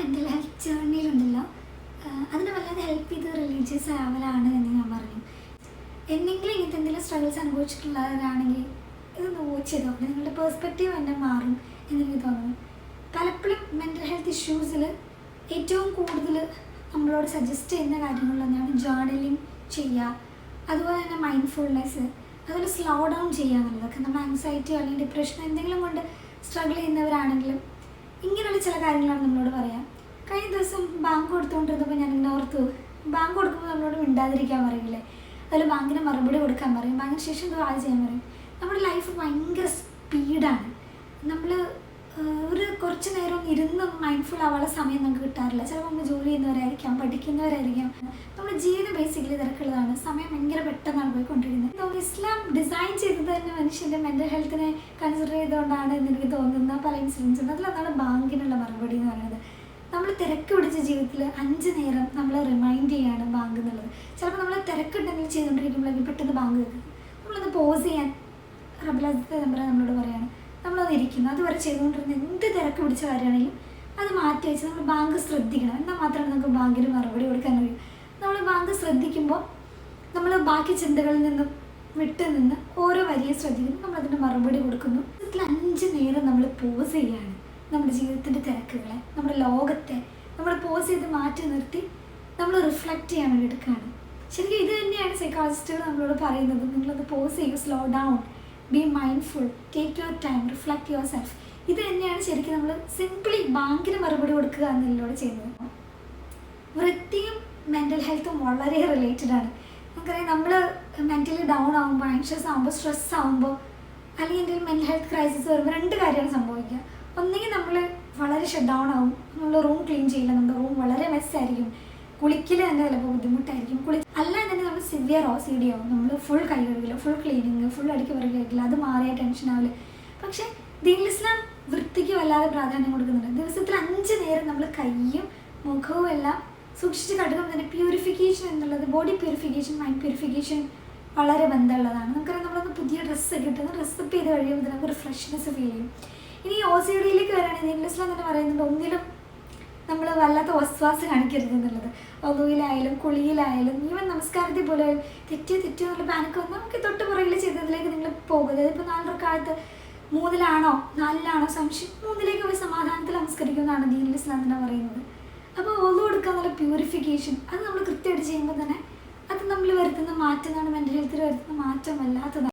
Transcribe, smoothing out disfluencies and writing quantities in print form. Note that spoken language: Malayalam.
മെൻ്റൽ ഹെൽത്ത് ജേർണിയിലുണ്ടല്ലോ, അതിനെ വല്ലാതെ ഹെൽപ്പ് ചെയ്ത് റിലീജിയസ് ആവലാണ് എന്ന് ഞാൻ പറഞ്ഞു. എന്തെങ്കിലും ഇങ്ങനത്തെ എന്തെങ്കിലും സ്ട്രഗിൾസ് അനുഭവിച്ചിട്ടുള്ളവരാണെങ്കിൽ ഇതൊന്ന് വാച്ച് ചെയ്ത് നോക്കണം. നിങ്ങളുടെ പേഴ്സ്പെക്റ്റീവ് തന്നെ മാറും എന്നെനിക്ക് തോന്നുന്നു. പലപ്പോഴും മെൻ്റൽ ഹെൽത്ത് ഇഷ്യൂസിൽ ഏറ്റവും കൂടുതൽ നമ്മളോട് സജസ്റ്റ് ചെയ്യുന്ന കാര്യങ്ങളിലൊന്നാണ് ജേർണലിങ് ചെയ്യുക, അതുപോലെ തന്നെ മൈൻഡ്ഫുൾനെസ്, അതുപോലെ സ്ലോ ഡൗൺ ചെയ്യുക എന്നുള്ളതൊക്കെ. നമ്മൾ ആങ്സൈറ്റിയോ അല്ലെങ്കിൽ ഡിപ്രഷനോ എന്തെങ്കിലും കൊണ്ട് സ്ട്രഗിൾ ചെയ്യുന്നവരാണെങ്കിലും ഇങ്ങനെയുള്ള ചില കാര്യങ്ങളാണ് നമ്മളോട് പറയാം. കഴിഞ്ഞ ദിവസം ബാങ്ക് കൊടുത്തുകൊണ്ടിരുന്നപ്പോൾ ഞാനിങ്ങനെ ഓർത്തു, ബാങ്ക് കൊടുക്കുമ്പോൾ നമ്മളോട് മിണ്ടാതിരിക്കാൻ പറയില്ലേ, അതിൽ ബാങ്കിന് മറുപടി കൊടുക്കാൻ പറയും, ബാങ്കിന് ശേഷം ദുആ ചെയ്യാൻ പറയും. നമ്മുടെ ലൈഫ് ഭയങ്കര സ്പീഡാണ്. നമ്മൾ ഒരു കുറച്ച് നേരം ഇരുന്ന് മൈൻഡ്ഫുൾ ആവാനുള്ള സമയം നമുക്ക് കിട്ടാറില്ല. ചിലപ്പോൾ നമ്മൾ ജോലി ചെയ്യുന്നവരായിരിക്കാം, പഠിക്കുന്നവരായിരിക്കാം. നമ്മുടെ ജീവിതം ബേസിക്കലി തിരക്കുള്ളതാണ്. സമയം ഭയങ്കര പെട്ടെന്നാണ് പോയിക്കൊണ്ടിരിക്കുന്നത്. നമുക്ക് ഇസ്ലാം ഡിസൈൻ ചെയ്തത് തന്നെ മനുഷ്യൻ്റെ മെൻ്റൽ ഹെൽത്തിനെ കൺസിഡർ ചെയ്തുകൊണ്ടാണ് എന്ന് എനിക്ക് തോന്നുന്ന പല ഇൻസിഡൻസ് ഉണ്ട്. അതിലതാണ് ബാങ്കിനുള്ള മറുപടി എന്ന് പറയുന്നത്. നമ്മൾ തിരക്ക് പിടിച്ച ജീവിതത്തിൽ 5 നേരം നമ്മളെ റിമൈൻഡ് ചെയ്യാണ് ബാങ്ക് എന്നുള്ളത്. ചിലപ്പോൾ നമ്മൾ തിരക്കുണ്ടെങ്കിൽ ചെയ്തുകൊണ്ടിരിക്കുമ്പോഴേക്കും പെട്ടെന്ന് ബാങ്ക് കേൾക്കും. നമ്മളൊന്ന് പോസ് ചെയ്യാൻ റബ്ബുൽ നമ്പർ നമ്മളോട് പറയാണ്. നമ്മളത് ഇരിക്കുന്നു, അതുവരെ ചെയ്തുകൊണ്ടിരുന്ന എന്ത് തിരക്ക് പിടിച്ച കാര്യമാണെങ്കിലും അത് മാറ്റി വെച്ച് നമ്മൾ ബാങ്ക് ശ്രദ്ധിക്കണം. എന്നാൽ മാത്രമേ നമുക്ക് ബാങ്കിന് മറുപടി കൊടുക്കാൻ കഴിയും. നമ്മൾ ബാങ്ക് ശ്രദ്ധിക്കുമ്പോൾ നമ്മൾ ബാക്കി ചിന്തകളിൽ നിന്നും വിട്ട് നിന്ന് ഓരോ വരിയെ ശ്രദ്ധിക്കുന്നു, നമ്മളതിന് മറുപടി കൊടുക്കുന്നു. ഇതിൽ 5 നേരം നമ്മൾ പോസ് ചെയ്യാണ്. നമ്മുടെ ജീവിതത്തിൻ്റെ തിരക്കുകളെ, നമ്മുടെ ലോകത്തെ നമ്മൾ പോസ് ചെയ്ത് മാറ്റി നിർത്തി നമ്മൾ റിഫ്ലക്റ്റ് ചെയ്യാൻ വേണ്ടി എടുക്കുകയാണ്. ശരിക്കും ഇത് തന്നെയാണ് സൈക്കോളജിസ്റ്റുകൾ നമ്മളോട് പറയുന്നത്. നിങ്ങളത് പോസ് ചെയ്യുക, slow down, B mindful, take your time, reflect your self. ഇത് തന്നെയാണ് ശരിക്കും നമ്മൾ സിംപിളി ബാങ്കിന് മറുപടി കൊടുക്കുക എന്നതിലൂടെ ചെയ്യുന്നത്. വൃത്തിയും മെൻ്റൽ ഹെൽത്തും വളരെ റിലേറ്റഡ് ആണ്. നമുക്കറിയാം, നമ്മൾ മെൻ്റലി ഡൗൺ ആകുമ്പോൾ, ആൻഷ്യസ് ആകുമ്പോൾ, സ്ട്രെസ് ആകുമ്പോൾ, അല്ലെങ്കിൽ എന്തെങ്കിലും മെൻ്റൽ ഹെൽത്ത് ക്രൈസിസ് വരുമ്പോൾ 2 കാര്യമാണ് സംഭവിക്കുക. ഒന്നെങ്കിൽ നമ്മൾ വളരെ ഷട്ട് ഡൗൺ ആവും, നമ്മൾ റൂം ക്ലീൻ ചെയ്യില്ല, നമ്മുടെ റൂം വളരെ മെസ്സായിരിക്കും, കുളിക്കൽ തന്നെ ചിലപ്പോൾ ബുദ്ധിമുട്ടായിരിക്കും. അല്ല തന്നെ നമ്മൾ സിവിയർ OCD ആവും, നമ്മൾ ഫുൾ കൈ കഴുകില്ല, ഫുൾ ക്ലീനിങ്, ഫുൾ അടിക്ക് പുറകെ കഴിക്കില്ല, അത് മാറിയ ടെൻഷൻ ആവില്ല. പക്ഷേ ദീനുൽ ഇസ്ലാം വൃത്തിക്ക് വല്ലാതെ പ്രാധാന്യം കൊടുക്കുന്നുണ്ട്. ദിവസത്തിൽ 5 നേരം നമ്മൾ കൈയും മുഖവും എല്ലാം സൂക്ഷിച്ച് കഴുകുമ്പോൾ തന്നെ പ്യൂരിഫിക്കേഷൻ എന്നുള്ളത്, ബോഡി പ്യൂരിഫിക്കേഷൻ, മൈൻഡ് പ്യൂരിഫിക്കേഷൻ വളരെ ബന്ധമുള്ളതാണ്. നമുക്കറിയാം, നമ്മളൊന്ന് പുതിയ ഡ്രസ്സ് കിട്ടുന്ന ഡ്രസ്സപ്പ് ചെയ്ത് കഴിയുമ്പോൾ നമുക്കൊരു ഫ്രഷ്നെസ് ഫീൽ ചെയ്യും. ഇനി OCDയിലേക്ക് വരികയാണെങ്കിൽ ദീനുൽ ഇസ്ലാം തന്നെ പറയുന്നുണ്ട്, ഒന്നിലും നമ്മൾ വല്ലാത്ത വസ്വാസ് കാണിക്കരുത് എന്നുള്ളത്. വധുവിലായാലും കുളിയിലായാലും ഈവൻ നമസ്കാരത്തിൽ പോലെ തെറ്റിയോ എന്നുള്ള പാനിക്ക് വന്നാൽ നമുക്ക് തൊട്ട് പുറകിൽ ചെയ്തതിലേക്ക് നിങ്ങൾ പോകുന്നത്. ഇപ്പോൾ 4 റക്അത്ത് 3-ലാണോ 4-ലാണോ സംശയം, 3-ലേക്ക് പോയി സമാധാനത്തിൽ നമസ്കരിക്കുമെന്നാണ് ദീനുൽ ഇസ്ലാം തന്നെ പറയുന്നത്. അപ്പോൾ വധു കൊടുക്കുക എന്നുള്ള പ്യൂരിഫിക്കേഷൻ അത് നമ്മൾ കൃത്യമായിട്ട് ചെയ്യുമ്പോൾ തന്നെ അത് നമ്മൾ വരുത്തുന്ന മാറ്റമാണ്, മെൻ്റൽ ഹെൽത്തിൽ വരുത്തുന്ന മാറ്റമല്ലാത്തതാണ്.